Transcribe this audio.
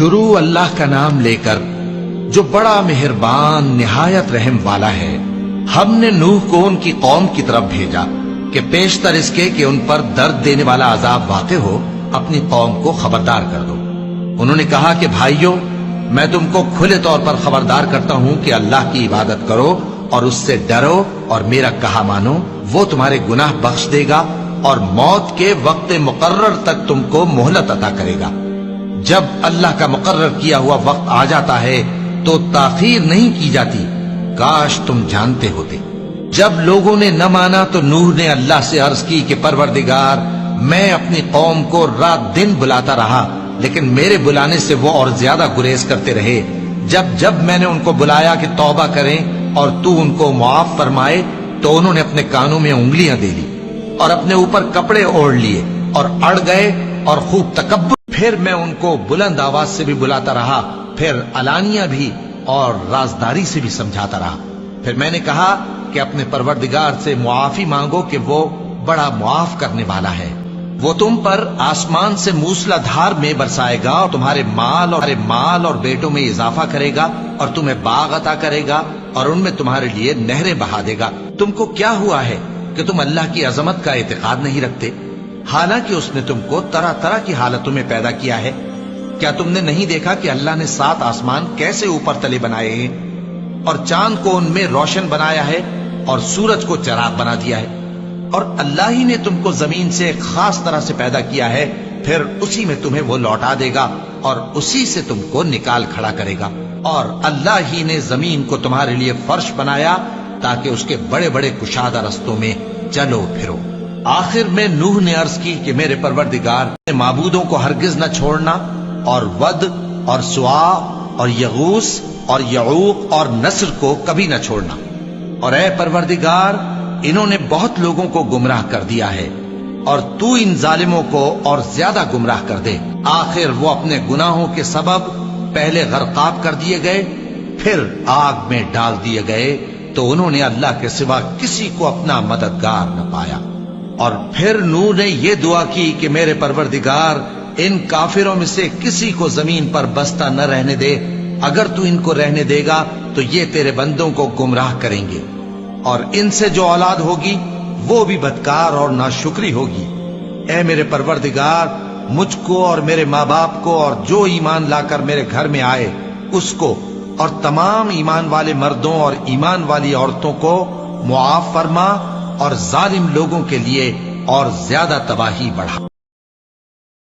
شروع اللہ کا نام لے کر جو بڑا مہربان نہایت رحم والا ہے۔ ہم نے نوح کو ان کی قوم کی طرف بھیجا کہ پیشتر اس کے کہ ان پر درد دینے والا عذاب واقع ہو اپنی قوم کو خبردار کر دو۔ انہوں نے کہا کہ بھائیو، میں تم کو کھلے طور پر خبردار کرتا ہوں کہ اللہ کی عبادت کرو اور اس سے ڈرو اور میرا کہا مانو، وہ تمہارے گناہ بخش دے گا اور موت کے وقت مقرر تک تم کو مہلت عطا کرے گا۔ جب اللہ کا مقرر کیا ہوا وقت آ جاتا ہے تو تاخیر نہیں کی جاتی، کاش تم جانتے ہوتے۔ جب لوگوں نے نہ مانا تو نوح نے اللہ سے عرض کی کہ پروردگار، میں اپنی قوم کو رات دن بلاتا رہا لیکن میرے بلانے سے وہ اور زیادہ گریز کرتے رہے۔ جب میں نے ان کو بلایا کہ توبہ کریں اور تو ان کو معاف فرمائے تو انہوں نے اپنے کانوں میں انگلیاں دے لی اور اپنے اوپر کپڑے اوڑھ لیے اور اڑ گئے اور خوب تکبر۔ پھر میں ان کو بلند آواز سے بھی بلاتا رہا، پھر علانیہ بھی اور رازداری سے بھی سمجھاتا رہا۔ پھر میں نے کہا کہ اپنے پروردگار سے معافی مانگو کہ وہ بڑا معاف کرنے والا ہے۔ وہ تم پر آسمان سے موسلا دھار میں برسائے گا اور تمہارے مال اور بیٹوں میں اضافہ کرے گا اور تمہیں باغ عطا کرے گا اور ان میں تمہارے لیے نہریں بہا دے گا۔ تم کو کیا ہوا ہے کہ تم اللہ کی عظمت کا اعتقاد نہیں رکھتے، حالانکہ اس نے تم کو طرح طرح کی حالتوں میں پیدا کیا ہے؟ کیا تم نے نہیں دیکھا کہ اللہ نے 7 آسمان کیسے اوپر تلے بنائے ہیں اور چاند کو ان میں روشن بنایا ہے اور سورج کو چراغ بنا دیا ہے؟ اور اللہ ہی نے تم کو زمین سے ایک خاص طرح سے پیدا کیا ہے، پھر اسی میں تمہیں وہ لوٹا دے گا اور اسی سے تم کو نکال کھڑا کرے گا۔ اور اللہ ہی نے زمین کو تمہارے لیے فرش بنایا تاکہ اس کے بڑے بڑے کشادہ رستوں میں چلو پھرو۔ آخر میں نوح نے عرض کی کہ میرے پروردگار، معبودوں کو ہرگز نہ چھوڑنا اور ود اور سوا اور یغوث اور یعوق اور نصر کو کبھی نہ چھوڑنا، اور اے پروردگار، انہوں نے بہت لوگوں کو گمراہ کر دیا ہے اور تو ان ظالموں کو اور زیادہ گمراہ کر دے۔ آخر وہ اپنے گناہوں کے سبب پہلے غرقاب کر دیے گئے، پھر آگ میں ڈال دیے گئے، تو انہوں نے اللہ کے سوا کسی کو اپنا مددگار نہ پایا۔ اور پھر نوح نے یہ دعا کی کہ میرے پروردگار، ان کافروں میں سے کسی کو زمین پر بستہ نہ رہنے دے، اگر تو ان کو رہنے دے گا تو یہ تیرے بندوں کو گمراہ کریں گے، اور ان سے جو اولاد ہوگی وہ بھی بدکار اور ناشکری ہوگی۔ اے میرے پروردگار، مجھ کو اور میرے ماں باپ کو اور جو ایمان لا کر میرے گھر میں آئے اس کو اور تمام ایمان والے مردوں اور ایمان والی عورتوں کو معاف فرما اور ظالم لوگوں کے لیے اور زیادہ تباہی بڑھا۔